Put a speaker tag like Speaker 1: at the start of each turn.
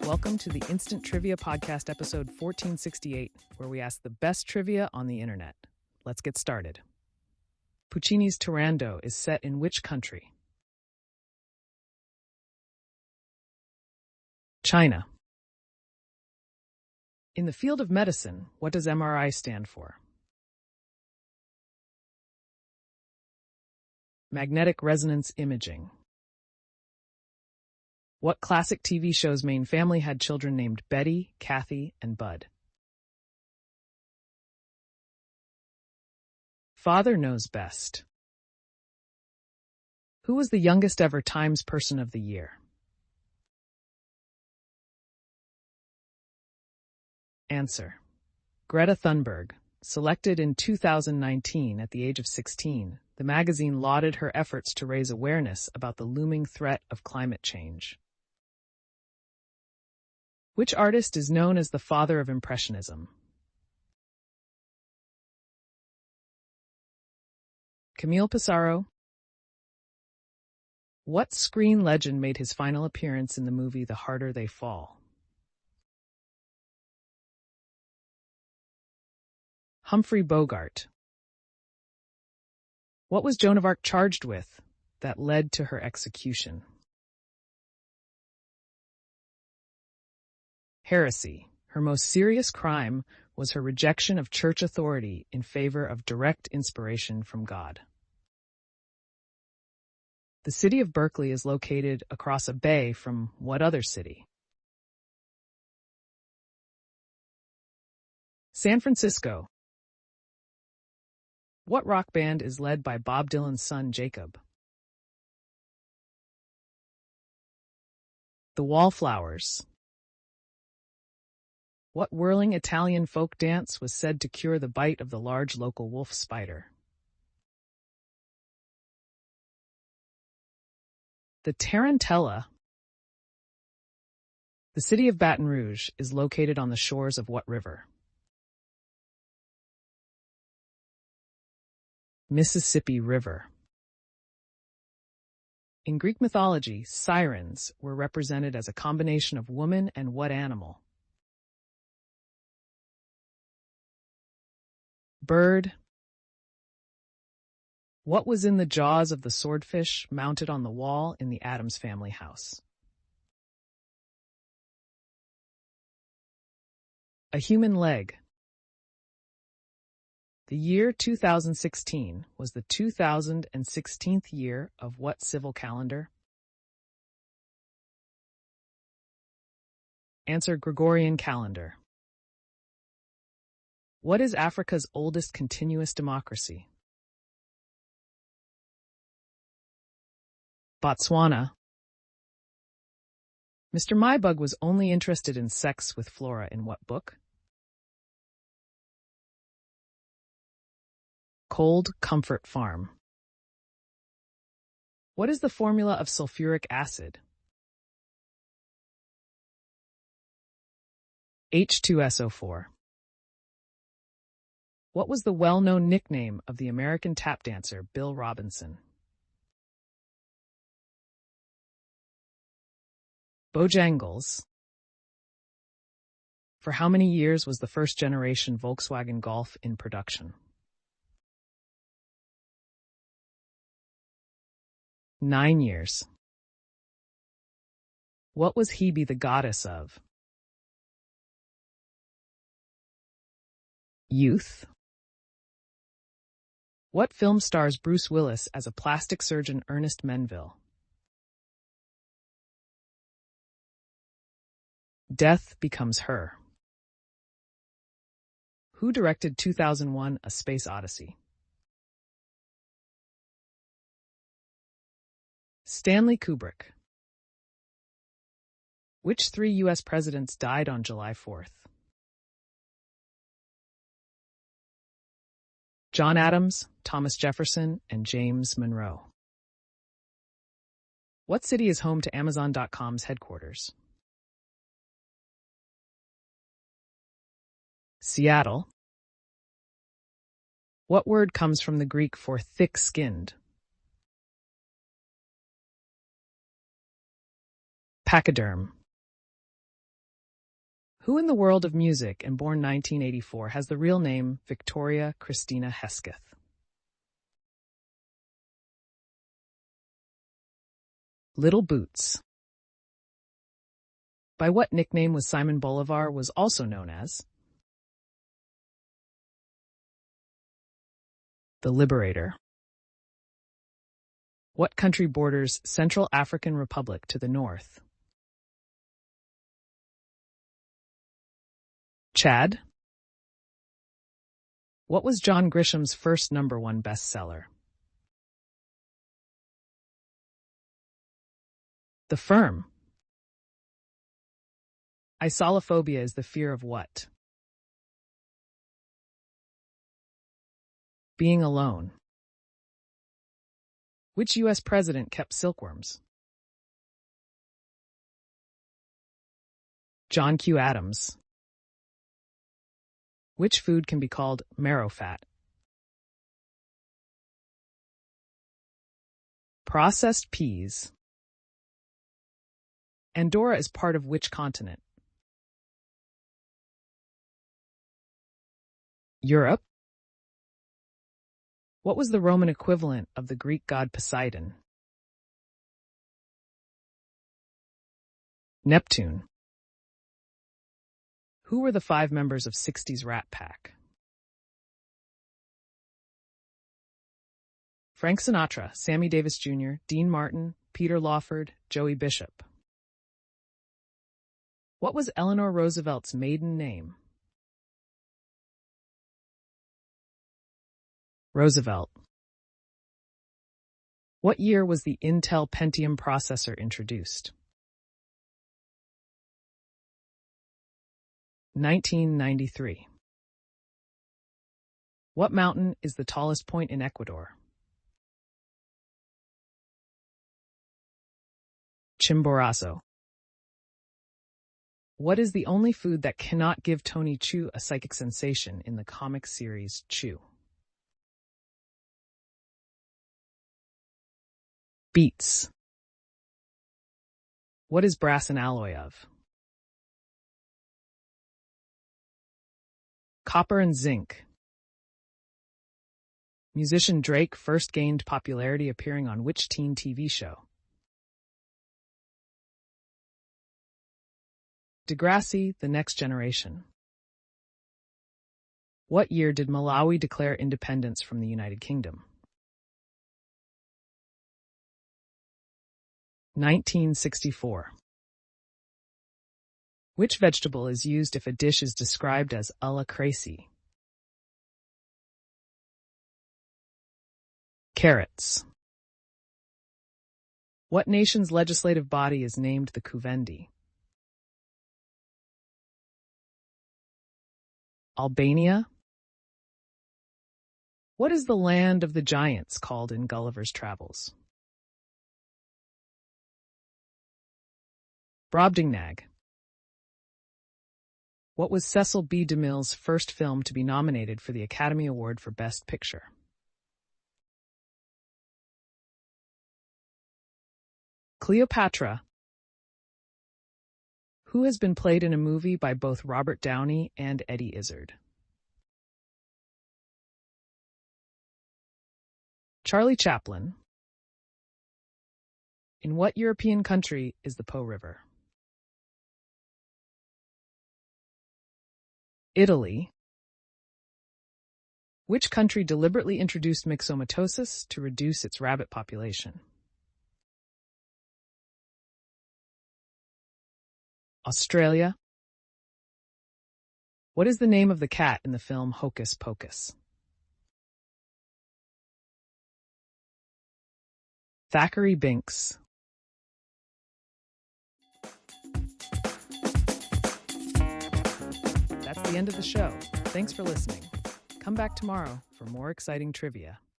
Speaker 1: Welcome to the Instant Trivia Podcast, episode 1468, where we ask the best trivia on the internet. Let's get started. Puccini's Turandot is set in which country? China. In the field of medicine, what does MRI stand for? Magnetic resonance imaging. What classic TV show's main family had children named Betty, Kathy, and Bud? Father Knows Best. Who was the youngest ever Times Person of the Year? Answer: Greta Thunberg. Selected in 2019 at the age of 16, the magazine lauded her efforts to raise awareness about the looming threat of climate change. Which artist is known as the father of Impressionism? Camille Pissarro. What screen legend made his final appearance in the movie The Harder They Fall? Humphrey Bogart. What was Joan of Arc charged with that led to her execution? Heresy. Her most serious crime was her rejection of church authority in favor of direct inspiration from God. The city of Berkeley is located across a bay from what other city? San Francisco. What rock band is led by Bob Dylan's son, Jacob? The Wallflowers. What whirling Italian folk dance was said to cure the bite of the large local wolf spider? The Tarantella. The city of Baton Rouge is located on the shores of what river? Mississippi River. In Greek mythology, sirens were represented as a combination of woman and what animal? Bird. What was in the jaws of the swordfish mounted on the wall in the Addams family house? A human leg. The year 2016 was the 2016th year of what civil calendar? Answer: Gregorian calendar. What is Africa's oldest continuous democracy? Botswana. Mr. Mybug was only interested in sex with Flora in what book? Cold Comfort Farm. What is the formula of sulfuric acid? H2SO4. What was the well-known nickname of the American tap dancer Bill Robinson? Bojangles. For how many years was the first generation Volkswagen Golf in production? 9 years. What was Hebe the goddess of? Youth. What film stars Bruce Willis as a plastic surgeon Ernest Menville? Death Becomes Her. Who directed 2001: A Space Odyssey? Stanley Kubrick. Which 3 U.S. presidents died on July 4th? John Adams, Thomas Jefferson, and James Monroe. What city is home to Amazon.com's headquarters? Seattle. What word comes from the Greek for thick-skinned? Pachyderm. Who in the world of music and born 1984 has the real name Victoria Christina Hesketh? Little Boots. By what nickname was Simon Bolivar was also known as? The Liberator. What country borders Central African Republic to the north? Chad. What was John Grisham's first #1 bestseller? The Firm. Isolophobia is the fear of what? Being alone. Which U.S. president kept silkworms? John Q. Adams. Which food can be called marrow fat? Processed peas. Andorra is part of which continent? Europe. What was the Roman equivalent of the Greek god Poseidon? Neptune. Who were the 5 members of 60s Rat Pack? Frank Sinatra, Sammy Davis Jr., Dean Martin, Peter Lawford, Joey Bishop. What was Eleanor Roosevelt's maiden name? Roosevelt. What year was the Intel Pentium processor introduced? 1993. What mountain is the tallest point in Ecuador? Chimborazo. What is the only food that cannot give Tony Chu a psychic sensation in the comic series Chu? Beets. What is brass an alloy of? Copper and zinc. Musician Drake first gained popularity appearing on which teen TV show? Degrassi, The Next Generation. What year did Malawi declare independence from the United Kingdom? 1964. Which vegetable is used if a dish is described as a la crazy? Carrots. What nation's legislative body is named the Kuvendi? Albania. What is the land of the giants called in Gulliver's Travels? Brobdingnag. What was Cecil B. DeMille's first film to be nominated for the Academy Award for Best Picture? Cleopatra. Who has been played in a movie by both Robert Downey and Eddie Izzard? Charlie Chaplin. In what European country is the Po River? Italy. Which country deliberately introduced myxomatosis to reduce its rabbit population? Australia. What is the name of the cat in the film Hocus Pocus? Thackeray Binks. That's the end of the show. Thanks for listening. Come back tomorrow for more exciting trivia.